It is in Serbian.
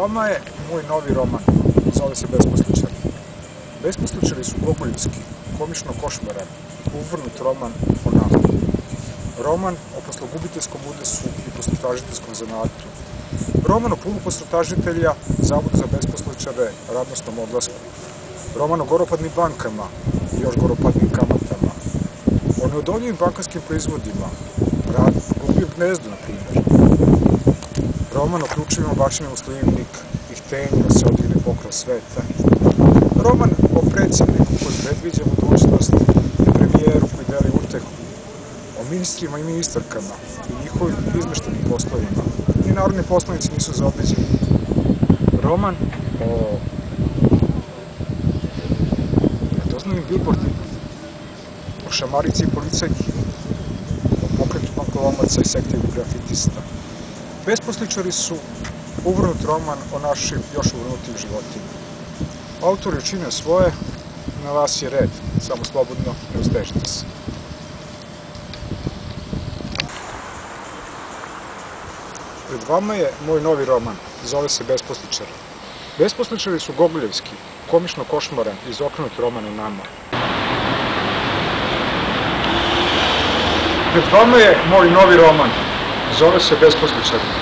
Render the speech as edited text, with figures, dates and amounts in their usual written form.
vama je moj novi roman, zove se Besposličari. Besposličari su gogoljevski, komično-košmaran, uvrnut roman o nama. Roman o poslogubiteljskom udesu i poslotražiteljskom zanatu. Roman o puno poslotražitelja, zavodu za besposličare, radnosnom odlasku. Roman o goropadnim bankama i još goropadnim kamatama. O neodolljivim bankarskim proizvodima, glupim gnezdu, na primjer. Roman o ključevima bačenim u slivnik i htenju da se odigne pokrov sveta. Roman o predsjedniku koji predviđa budućnost i premijeru koji deli utehu. O ministrima i ministarkama i njihovim izmeštenim poslovima. I narodni poslanici nisu zaobiđeni. Roman o nedoznanim bilbordima, o šamarici i policajki, o pokretu bankolomaca i sektivu grafitista. Besposličari su uvrnut roman o našim još uvrnutim životima. Autori učine svoje, na vas je red, samo slobodno ne uzdežite se. Pred vama je moj novi roman, zove se Besposličari. Besposličari su gogoljevski, komično-košmaran i izokrenut roman o nama. Pred vama je moj novi roman, zove se Besposličari.